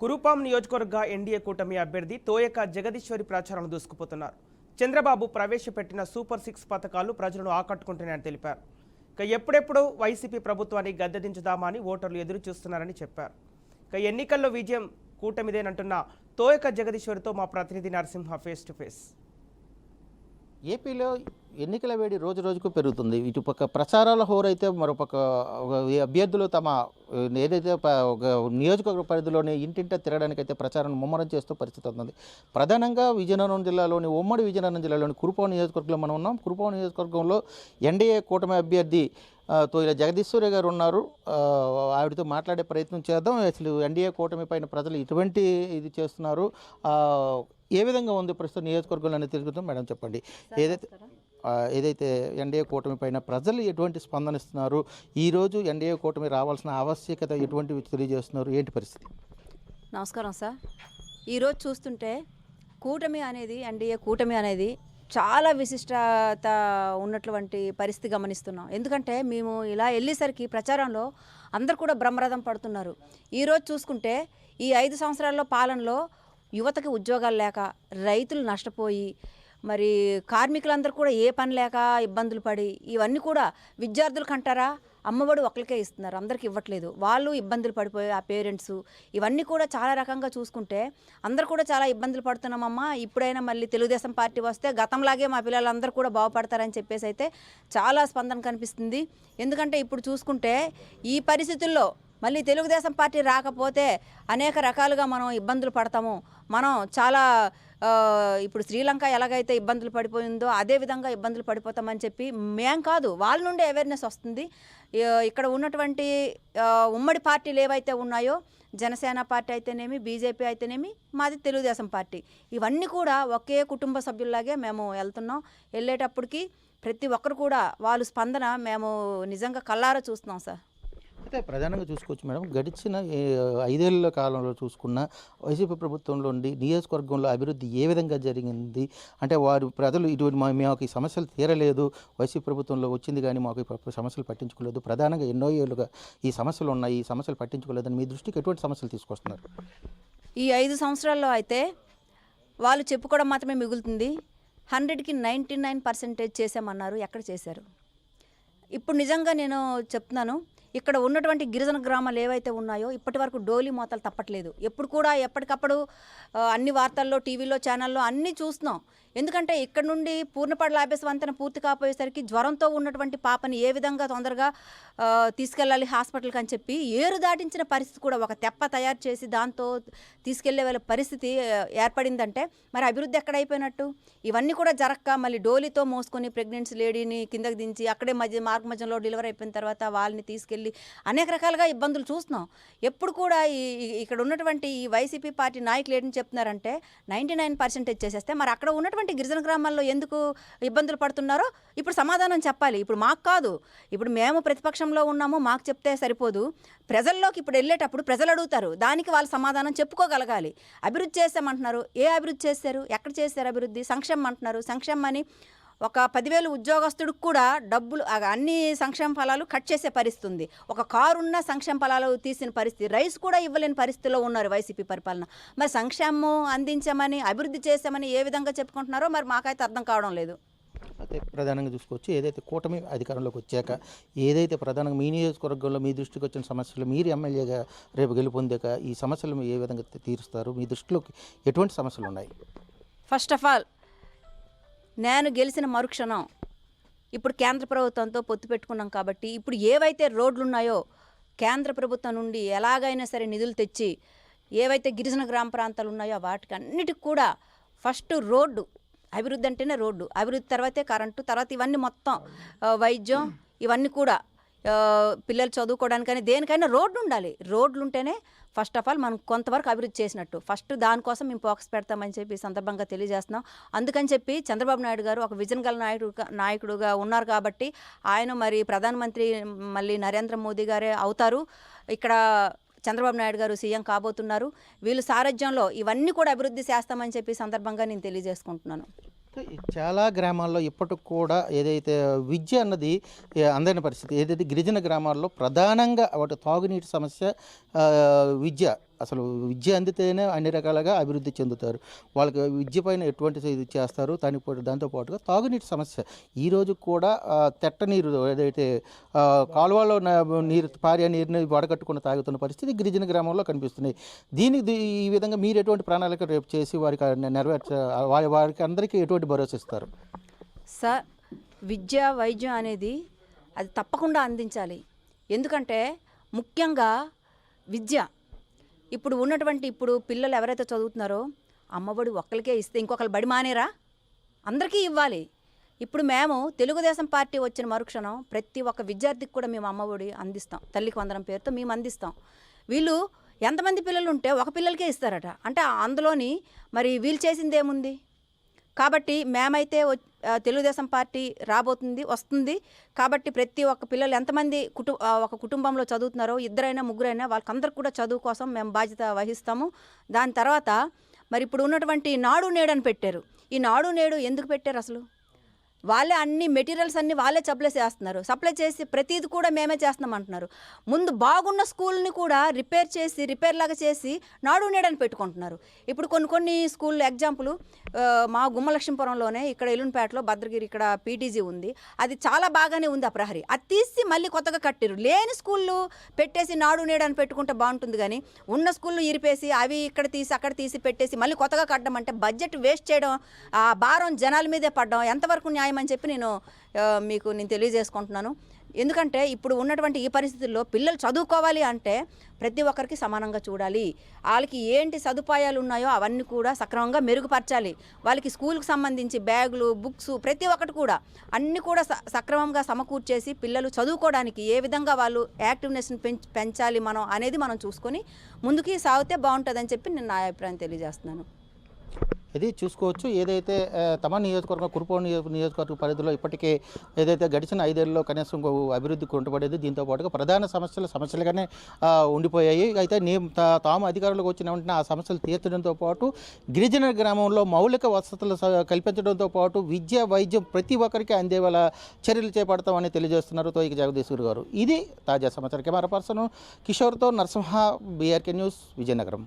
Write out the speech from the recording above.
కురుపాం నియోజకవర్గ ఎన్డీఏ కూటమి అభ్యర్థి తోయక జగదీశ్వరి ప్రచారం దూసుకుపోతున్నారు. చంద్రబాబు ప్రవేశపెట్టిన సూపర్ 6 పథకాలు ప్రజలను ఆకట్టుకుంటున్నాయని తెలిపారు. ఇక ఎప్పుడెప్పుడు వైసీపీ ప్రభుత్వాన్ని గద్దెదించుదామా అని ఓటర్లు ఎదురు చూస్తున్నారని చెప్పారు. ఇక ఎన్నికల్లో విజయం కూటమిదేనంటున్న తోయక జగదీశ్వరితో మా ప్రతినిధి నరసింహ ఫేస్ టు ఫేస్. ఏపీలో ఎన్నికల వేడి రోజు రోజుకు పెరుగుతుంది. ఇటుపక్క ప్రచారాల హోరైతే మరోపక్క అభ్యర్థులు తమ ఏదైతే ఒక నియోజకవర్గ పరిధిలోని ఇంటింట తిరగడానికైతే ప్రచారం ముమ్మరం చేస్తూ పరిస్థితి ఉంది. ప్రధానంగా విజయనగరం జిల్లాలోని ఉమ్మడి విజయనగరం జిల్లాలోని కురుపాం నియోజకవర్గంలో మనం ఉన్నాం. కురుపాం నియోజకవర్గంలో ఎన్డీఏ కూటమి అభ్యర్థి తోయల జగదీశ్వరి గారు ఉన్నారు. ఆవిడతో మాట్లాడే ప్రయత్నం చేద్దాం. అసలు ఎన్డీఏ కూటమి పైన ప్రజలు ఎటువంటి ఇది చేస్తున్నారు, ఏ విధంగా ఉంది ప్రస్తుతం నియోజకవర్గంలో అనేది తెలుగుతాం. మేడం చెప్పండి, ఏదైతే ఎన్డీఏ కూటమి పైన ప్రజలు ఎటువంటి స్పందన ఇస్తున్నారు, ఈరోజు ఎన్డీఏ కూటమి రావాల్సిన ఆవశ్యకత ఎటువంటి తెలియజేస్తున్నారు, ఏంటి పరిస్థితి? నమస్కారం సార్. ఈరోజు చూస్తుంటే కూటమి అనేది ఎన్డీఏ కూటమి అనేది చాలా విశిష్టత ఉన్నటువంటి పరిస్థితి గమనిస్తున్నాం. ఎందుకంటే మేము ఇలా వెళ్ళేసరికి ప్రచారంలో అందరు కూడా బ్రహ్మరథం పడుతున్నారు. ఈరోజు చూసుకుంటే ఈ 5 సంవత్సరాల్లో పాలనలో యువతకి ఉద్యోగాలు లేక, రైతులు నష్టపోయి, మరి కార్మికులందరూ కూడా ఏ పని లేక ఇబ్బందులు పడి, ఇవన్నీ కూడా విద్యార్థులకు అంటారా అమ్మఒడి ఒకరికే ఇస్తున్నారు, అందరికి ఇవ్వట్లేదు. వాళ్ళు ఇబ్బందులు పడిపోయి ఆ పేరెంట్స్ ఇవన్నీ కూడా చాలా రకంగా చూసుకుంటే అందరు కూడా చాలా ఇబ్బందులు పడుతున్నామమ్మా. ఇప్పుడైనా మళ్ళీ తెలుగుదేశం పార్టీ వస్తే గతంలాగే మా పిల్లలందరూ కూడా బాగుపడతారని చెప్పేసి అయితే చాలా స్పందన కనిపిస్తుంది. ఎందుకంటే ఇప్పుడు చూసుకుంటే ఈ పరిస్థితుల్లో మళ్ళీ తెలుగుదేశం పార్టీ రాకపోతే అనేక రకాలుగా మనం ఇబ్బందులు పడతాము. మనం చాలా ఇప్పుడు శ్రీలంక ఎలాగైతే ఇబ్బందులు పడిపోయిందో అదే విధంగా ఇబ్బందులు పడిపోతామని చెప్పి మేం కాదు, వాళ్ళ నుండే అవేర్నెస్ వస్తుంది. ఇక్కడ ఉన్నటువంటి ఉమ్మడి పార్టీలు ఏవైతే ఉన్నాయో, జనసేన పార్టీ అయితేనేమి, బీజేపీ అయితేనేమి, మాది తెలుగుదేశం పార్టీ, ఇవన్నీ కూడా ఒకే కుటుంబ సభ్యుల్లాగే మేము వెళ్తున్నాం. వెళ్ళేటప్పటికి ప్రతి ఒక్కరు కూడా వాళ్ళ స్పందన మేము నిజంగా కళ్ళారా చూస్తున్నాం సార్. అయితే ప్రధానంగా చూసుకోవచ్చు మేడం, గడిచిన 5 ఏళ్ల కాలంలో చూసుకున్న వైసీపీ ప్రభుత్వంలో ఉండి నియోజకవర్గంలో అభివృద్ధి ఏ విధంగా జరిగింది అంటే, వారు ప్రజలు ఇటువంటి మాకు ఈ సమస్యలు తీరలేదు, వైసీపీ ప్రభుత్వంలో వచ్చింది కానీ మాకు ఈ సమస్యలు పట్టించుకోలేదు, ప్రధానంగా ఎన్నో ఏళ్ళుగా ఈ సమస్యలు ఉన్నాయి, ఈ సమస్యలు పట్టించుకోలేదని మీ దృష్టికి ఎటువంటి సమస్యలు తీసుకొస్తున్నారు? ఈ 5 సంవత్సరాల్లో అయితే వాళ్ళు చెప్పుకోవడం మాత్రమే మిగులుతుంది. 100కి 99% చేసామన్నారు, ఎక్కడ చేశారు? ఇప్పుడు నిజంగా నేను చెప్తున్నాను, ఇక్కడ ఉన్నటువంటి గిరిజన గ్రామాలు ఏవైతే ఉన్నాయో ఇప్పటి వరకు డోలీ మోతలు తప్పట్లేదు. ఎప్పుడు కూడా ఎప్పటికప్పుడు అన్ని వార్తల్లో, టీవీలో, ఛానల్లో అన్నీ చూస్తున్నాం. ఎందుకంటే ఇక్కడ నుండి పూర్ణపడ లాభేశ వంతెన పూర్తి కాపోయేసరికి జ్వరంతో ఉన్నటువంటి పాపని ఏ విధంగా తొందరగా తీసుకెళ్ళాలి హాస్పిటల్కి అని చెప్పి ఏరు దాటించిన పరిస్థితి కూడా ఒక తెప్ప తయారు చేసి దాంతో తీసుకెళ్లే వాళ్ళ పరిస్థితి ఏర్పడిందంటే మరి అభివృద్ధి ఎక్కడైపోయినట్టు? ఇవన్నీ కూడా జరక్క మళ్ళీ డోలీతో మోసుకొని ప్రెగ్నెన్సీ లేడీని కిందకి దించి అక్కడే మార్గ మధ్యలో డెలివరీ అయిపోయిన తర్వాత వాళ్ళని తీసుకెళ్ళి అనేక రకాలుగా ఇబ్బందులు చూస్తున్నాం. ఎప్పుడు కూడా ఇక్కడ ఉన్నటువంటి ఈ వైసీపీ పార్టీ నాయకులు ఏంటని చెప్తున్నారంటే 99% చేసేస్తే మరి అక్కడ ఉన్నటువంటి గిరిజన గ్రామాల్లో ఎందుకు ఇబ్బందులు పడుతున్నారో ఇప్పుడు సమాధానం చెప్పాలి. ఇప్పుడు మాకు కాదు, ఇప్పుడు మేము ప్రతిపక్షంలో ఉన్నాము, మాకు చెప్తే సరిపోదు. ప్రజల్లోకి ఇప్పుడు వెళ్ళేటప్పుడు ప్రజలు అడుగుతారు, దానికి వాళ్ళ సమాధానం చెప్పుకోగలగాలి. అభివృద్ధి చేసామంటున్నారు, ఏ అభివృద్ధి చేశారు, ఎక్కడ చేశారు అభివృద్ధి? సంక్షేమం అంటున్నారు, సంక్షేమం అని ఒక 10,000 ఉద్యోగస్తుడికి కూడా డబ్బులు అన్ని సంక్షేమ ఫలాలు కట్ చేసే పరిస్థితి ఉంది. ఒక కారున్న సంక్షేమ ఫలాలు తీసిన పరిస్థితి, రైస్ కూడా ఇవ్వలేని పరిస్థితిలో ఉన్నారు వైసీపీ పరిపాలన. మరి సంక్షేమం అందించామని, అభివృద్ధి చేశామని ఏ విధంగా చెప్పుకుంటున్నారో మరి మాకైతే అర్థం కావడం లేదు. అయితే ప్రధానంగా చూసుకోవచ్చు, ఏదైతే కూటమి అధికారంలోకి వచ్చాక ఏదైతే ప్రధానంగా మీ నియోజకవర్గంలో మీ దృష్టికి వచ్చిన సమస్యలు, మీరు ఎమ్మెల్యేగా రేపు గెలుపొందాక ఈ సమస్యలు ఏ విధంగా తీరుస్తారు? మీ దృష్టిలోకి ఎటువంటి సమస్యలు ఉన్నాయి? ఫస్ట్ ఆఫ్ ఆల్ నేను గెలిచిన మరుక్షణం ఇప్పుడు కేంద్ర ప్రభుత్వంతో పొత్తు పెట్టుకున్నాం కాబట్టి ఇప్పుడు ఏవైతే రోడ్లు ఉన్నాయో కేంద్ర ప్రభుత్వం నుండి ఎలాగైనా సరే నిధులు తెచ్చి ఏవైతే గిరిజన గ్రామ ప్రాంతాలు ఉన్నాయో వాటికి అన్నిటికి కూడా ఫస్ట్ రోడ్డు అభివృద్ధి అంటేనే రోడ్డు అభివృద్ధి, తర్వాతే కరెంటు, తర్వాత ఇవన్నీ మొత్తం వైద్యం, ఇవన్నీ కూడా పిల్లలు చదువుకోవడానికైనా దేనికైనా రోడ్డు ఉండాలి. రోడ్లు ఉంటేనే ఫస్ట్ ఆఫ్ ఆల్ మనం కొంతవరకు అభివృద్ధి చేసినట్టు. ఫస్ట్ దానికోసం మేము ఫోకస్ పెడతామని చెప్పి సందర్భంగా తెలియజేస్తున్నాం. అందుకని చెప్పి చంద్రబాబు నాయుడు గారు ఒక విజన్ గల నాయకుడుగా ఉన్నారు కాబట్టి ఆయన మరి ప్రధానమంత్రి మళ్ళీ నరేంద్ర మోదీ గారే అవుతారు. ఇక్కడ చంద్రబాబు నాయుడు గారు సీఎం కాబోతున్నారు. వీళ్ళు సారథ్యంలో ఇవన్నీ కూడా అభివృద్ధి చేస్తామని చెప్పి సందర్భంగా నేను తెలియజేసుకుంటున్నాను. చాలా గ్రామాల్లో ఇప్పటికి కూడా ఏదైతే విద్య అన్నది అందని పరిస్థితి, ఏదైతే గిరిజన గ్రామాల్లో ప్రధానంగా వాటి తాగునీటి సమస్య, విద్య అసలు విద్య అందితేనే అన్ని రకాలుగా అభివృద్ధి చెందుతారు. వాళ్ళకి విద్య పైన ఎటువంటి ఇది చేస్తారు. దాంతోపాటుగా తాగునీటి సమస్య ఈరోజు కూడా తెట్ట నీరు ఏదైతే కాలువలో నీరు పారే నీరుని వడగట్టుకుని తాగుతున్న పరిస్థితి గిరిజన గ్రామంలో కనిపిస్తున్నాయి. ఈ విధంగా మీరు ఎటువంటి ప్రణాళిక రేపు చేసి వారికి వారికి అందరికీ ఎటువంటి భరోసా ఇస్తారు? సార్, విద్య వైద్యం అనేది అది తప్పకుండా అందించాలి. ఎందుకంటే ముఖ్యంగా విద్య ఇప్పుడు ఉన్నటువంటి పిల్లలు ఎవరైతే చదువుతున్నారో అమ్మఒడి ఒక్కరికే ఇస్తే ఇంకొకరు బడి మానేరా, అందరికీ ఇవ్వాలి. ఇప్పుడు మేము తెలుగుదేశం పార్టీ వచ్చిన మరుక్షణం ప్రతి ఒక్క విద్యార్థికి కూడా మేము అమ్మఒడి అందిస్తాం. తల్లికి వందనం పేరుతో మేము అందిస్తాం. వీళ్ళు ఎంతమంది పిల్లలు ఉంటే ఒక పిల్లలకే ఇస్తారట. అంటే అందులోని మరి వీళ్ళు చేసింది ఏముంది? కాబట్టి మేమైతే తెలుగుదేశం పార్టీ వస్తుంది కాబట్టి ప్రతి ఒక్క పిల్లలు ఎంతమంది ఒక కుటుంబంలో చదువుతున్నారో ఇద్దరైనా ముగ్గురైనా వాళ్ళకందరికి కూడా చదువు కోసం మేము బాధ్యత వహిస్తాము. దాని తర్వాత మరి ఇప్పుడు ఉన్నటువంటి నాడు నేడు అని పెట్టారు. ఈ నాడు నేడు ఎందుకు పెట్టారు? అసలు వాళ్ళే అన్ని మెటీరియల్స్ అన్నీ వాళ్ళే సప్లై చేసి ప్రతిది కూడా మేమే చేస్తున్నాం అంటున్నారు. ముందు బాగున్న స్కూల్ని కూడా రిపేర్ లాగా చేసి నాడు నేడని పెట్టుకుంటున్నారు. ఇప్పుడు కొన్ని స్కూల్లో ఎగ్జాంపుల్ మా గుమ్మలక్ష్మీపురంలోనే ఇక్కడ ఎలున్పేటలో భద్రగిరి ఇక్కడ పీటీజీ ఉంది. అది చాలా బాగానే ఉంది. ఆ ప్రహరీ అది తీసి మళ్ళీ కొత్తగా కట్టారు. లేని స్కూళ్ళు పెట్టేసి నాడు నేడని పెట్టుకుంటే బాగుంటుంది. కానీ ఉన్న స్కూళ్ళు ఇరిపేసి అవి ఇక్కడ తీసి అక్కడ తీసి పెట్టేసి మళ్ళీ కొత్తగా కట్టడం అంటే బడ్జెట్ వేస్ట్ చేయడం, ఆ భారం జనాల మీదే పడడం ఎంతవరకు న్యాయం అని చెప్పి నేను తెలియజేసుకుంటున్నాను. ఎందుకంటే ఇప్పుడు ఉన్నటువంటి ఈ పరిస్థితుల్లో పిల్లలు చదువుకోవాలి అంటే ప్రతి ఒక్కరికి సమానంగా చూడాలి. వాళ్ళకి ఏంటి సదుపాయాలు ఉన్నాయో అవన్నీ కూడా సక్రమంగా మెరుగుపరచాలి. వాళ్ళకి స్కూల్కి సంబంధించి బ్యాగులు, బుక్స్ ప్రతి ఒక్కటి కూడా అన్నీ కూడా సక్రమంగా సమకూర్చేసి పిల్లలు చదువుకోవడానికి ఏ విధంగా వాళ్ళు యాక్టివ్నెస్ని పెంచాలి మనం అనేది మనం చూసుకొని ముందుకి సాగితే బాగుంటుందని చెప్పి నేను నా అభిప్రాయం తెలియజేస్తున్నాను. ఇది చూసుకోవచ్చు. ఏదైతే తమ నియోజకవర్గం కురుపాం నియోజకవర్గ పరిధిలో ఇప్పటికే ఏదైతే గడిచిన 5 ఏళ్లలో కనీసం అభివృద్ధి కుంటుపడేది. దీంతో పాటుగా ప్రధాన సమస్యలుగానే ఉండిపోయాయి. అయితే తాము అధికారులకు వచ్చిన వెంటనే ఆ సమస్యలు తీర్చడంతో పాటు గిరిజన గ్రామంలో మౌలిక వసతులు కల్పించడంతో పాటు విద్య, వైద్యం ప్రతి ఒక్కరికి అందేవాళ్ళ చర్యలు చేపడతామని తెలియజేస్తున్నారు తోయిక జగదీశ్వర్ గారు. ఇది తాజా సమాచారం. కెమెరా పర్సన్ కిషోర్తో నరసింహ, బీఆర్కే న్యూస్, విజయనగరం.